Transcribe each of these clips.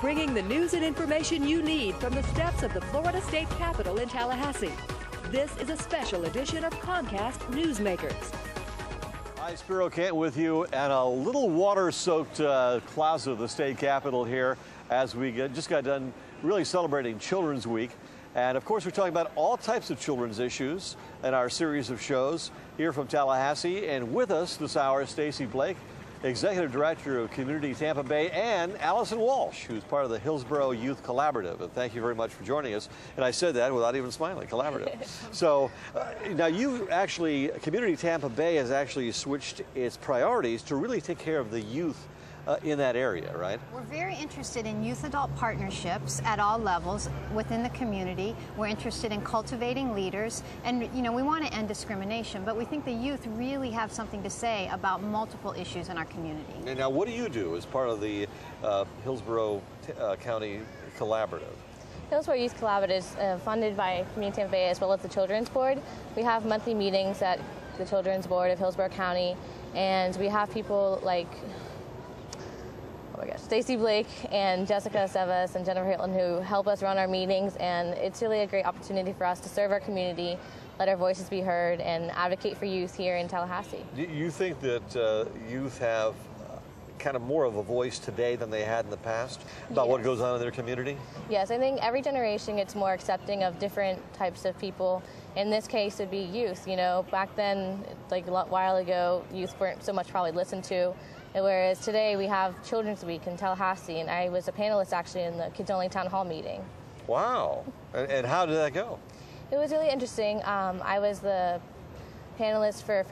bringing the news and information you need from the steps of the Florida State Capitol in Tallahassee. This is a special edition of Comcast Newsmakers. Hi, Spero Canton with you at a little water-soaked plaza of the state capitol here as we just got done really celebrating Children's Week. And of course, we're talking about all types of children's issues in our series of shows here from Tallahassee. And with us this hour, Stacie Blake, Executive Director of Community Tampa Bay, and Allison Walsh, who's part of the Hillsborough Youth Collaborative. And thank you very much for joining us. And I said that without even smiling, collaborative. So now Community Tampa Bay has actually switched its priorities to really take care of the youth in that area, right? We're very interested in youth-adult partnerships at all levels within the community. We're interested in cultivating leaders, and we want to end discrimination, but we think the youth really have something to say about multiple issues in our community. And now, what do you do as part of the Hillsborough County Collaborative? Hillsborough Youth Collaborative is funded by Community Tampa Bay as well as the Children's Board. We have monthly meetings at the Children's Board of Hillsborough County, and we have people like Stacie Blake and Jessica Sevas and Jennifer Hilton who help us run our meetings, and it's really a great opportunity for us to serve our community, let our voices be heard, and advocate for youth here in Tallahassee. Do you think that youth have kind of more of a voice today than they had in the past about what goes on in their community? Yes, I think every generation gets more accepting of different types of people. In this case, it would be youth. Back then, like a while ago, youth weren't so much probably listened to. Whereas today we have Children's Week in Tallahassee, and I was a panelist actually in the Kids Only Town Hall meeting. Wow. And how did that go? It was really interesting. I was the panelist for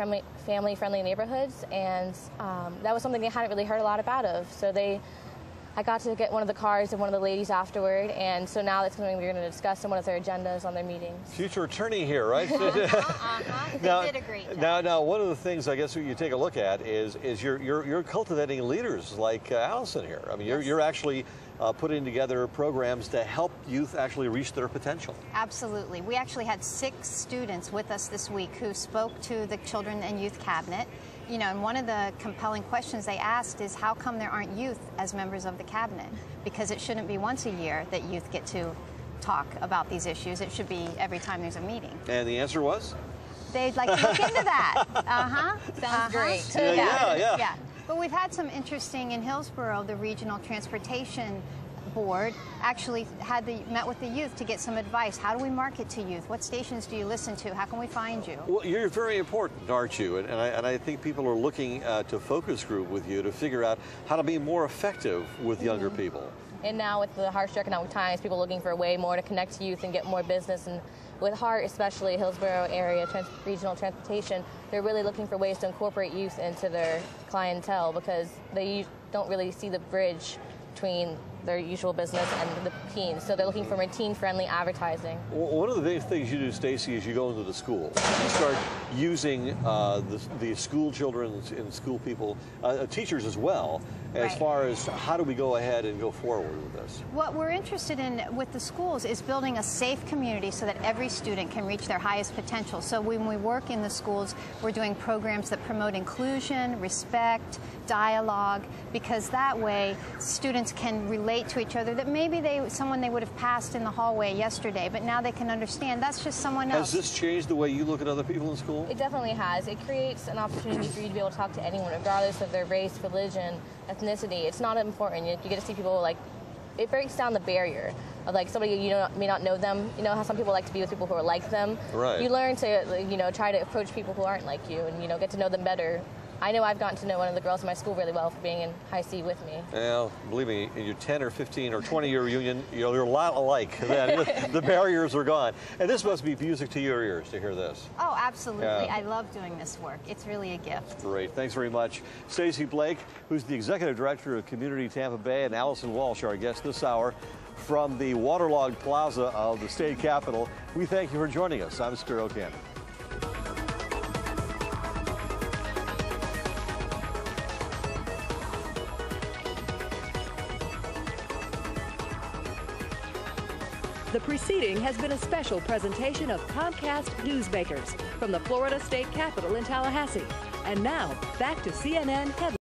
family-friendly neighborhoods, and that was something they hadn't really heard a lot about So I got to get one of the cards of one of the ladies afterward, and so now that's something we're going to discuss in one of their agendas on their meetings. Future attorney here, right? They did a great job. Now, one of the things I guess you take a look at is you're cultivating leaders like Allison here. I mean, you're actually putting together programs to help youth actually reach their potential. Absolutely. We actually had 6 students with us this week who spoke to the Children and Youth Cabinet. And one of the compelling questions they asked is, how come there aren't youth as members of the cabinet? Because it shouldn't be once a year that youth get to talk about these issues. It should be every time there's a meeting. And the answer was? They'd like to look into that. Sounds great. Yeah. But we've had some interesting in Hillsborough. The Regional Transportation Board actually met with the youth to get some advice. How do we market to youth? What stations do you listen to? How can we find you? Well, you're very important, aren't you? And I think people are looking to focus group with you to figure out how to be more effective with younger people. And now with the harsh economic times, people are looking for a way more to connect to youth and get more business. And with HART, especially Hillsborough area regional transportation, they're really looking for ways to incorporate youth into their clientele because they don't really see the bridge between their usual business and the teens. So they're looking for more teen-friendly advertising. One of the big things you do, Stacie, is you go into the schools. You start using the school children and school people, teachers as well, as far as how do we go ahead and go forward with this? What we're interested in with the schools is building a safe community so that every student can reach their highest potential. So when we work in the schools, we're doing programs that promote inclusion, respect, dialogue, because that way students can relate to each other that maybe someone they would have passed in the hallway yesterday, but now they can understand that's just someone else. Has this changed the way you look at other people in school? It definitely has. It creates an opportunity for you to be able to talk to anyone, regardless of their race, religion, ethnicity. It's not important. You get to see people it breaks down the barrier of somebody may not know them. You know how some people like to be with people who are like them. Right. You learn to try to approach people who aren't like you and get to know them better. I know I've gotten to know one of the girls in my school really well for being in High C with me. Well, believe me, in your 10 or 15 or 20-year reunion, you're a lot alike. The barriers are gone. And this must be music to your ears to hear this. Oh, absolutely. I love doing this work. It's really a gift. Great. Thanks very much. Stacie Blake, who's the Executive Director of Community Tampa Bay, and Allison Walsh, our guest this hour from the waterlogged plaza of the state capitol. We thank you for joining us. I'm Spero Canton. The preceding has been a special presentation of Comcast Newsmakers from the Florida State Capitol in Tallahassee. And now, back to CNN Headlines.